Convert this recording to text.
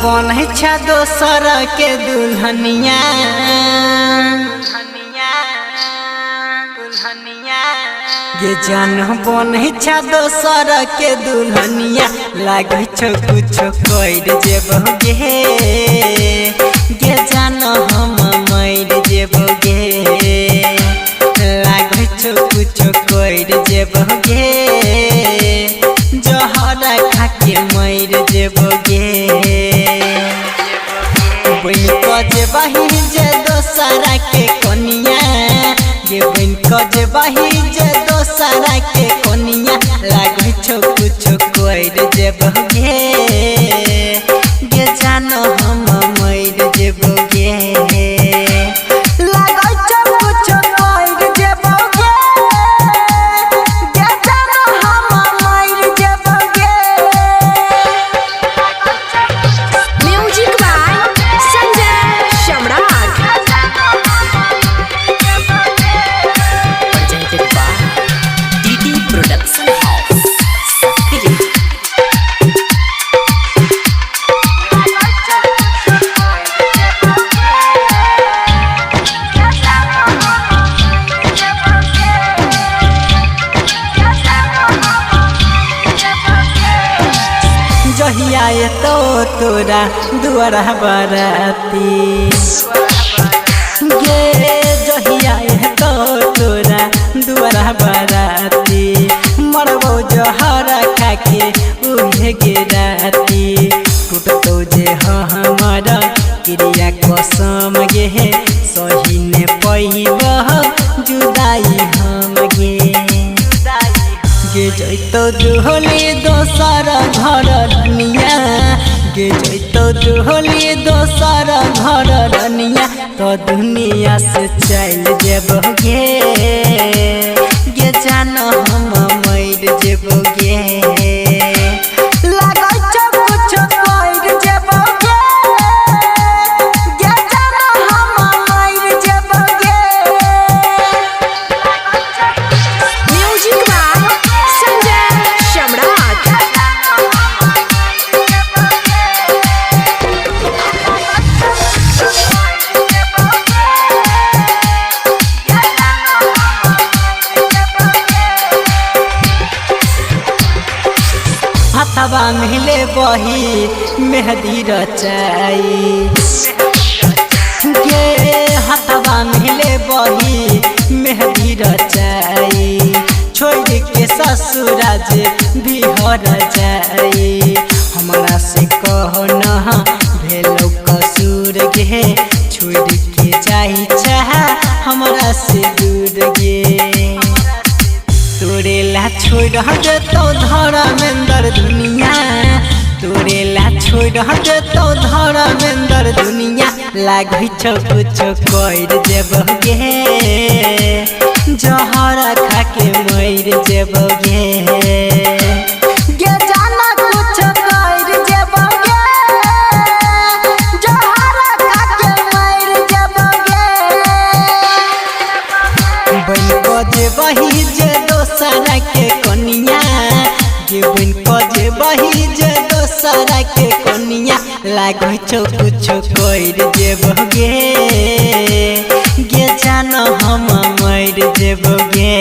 बने छा दोसर के दुल्हनिया गे जान बने छा दोसर के दुल्हनिया लागे छो कुछ कर जेबोगे गे जान हम मर जेबोगे लागे छो कुछ कर जेबोगे जहरा खा के मर जेबोगे बन कजे बही जे दोसरा के कनिया गे बन कजे बही जे दोसरा के कनिया लागे छो कुछ कर जेबोगे गे जानो हम मर जेबोगे जहिया तो तोरा दुआरा बराती गे जहिया तो तोरा दुआरा बराती मरबो जहरा खाके उहे गे राती टूटतो जे हमारा क्रिया कसम गे सही ने पहिब जुदाई हम गे गे जैतो दुहली दोसर घर रनिया गे जैतो दुहली दोसर घर रनिया तो दुनिया से चल जेबोगे गे जानो हम मर जेबोगे हथवा मिले बही मेहंदी रचाई गे हथवा मिले बही मेहंदी रचाई छोड़ के ससुराज भी हर जाई हमरा से कहो न भेलो कसूर गे छोड़ के जाई चाह हमरा से दूर गे तोरेला छोड़ देतो धर्मेंद्र दुनिया तोरेला छोड़ देतो धर्मेंद्र दुनिया लागे छो कुछ कर जेबोगे जहरा खा के मर जेबोगे गे जाना कुछ कर जेबोगे जहरा खा के मर जेबोगे बन कजे बही जे दोसरा के कनिया गे बन कजे बही जे दोसरा के कनिया लागे छो कुछ कर जेबोगे गे जानो हम मर जेबोगे।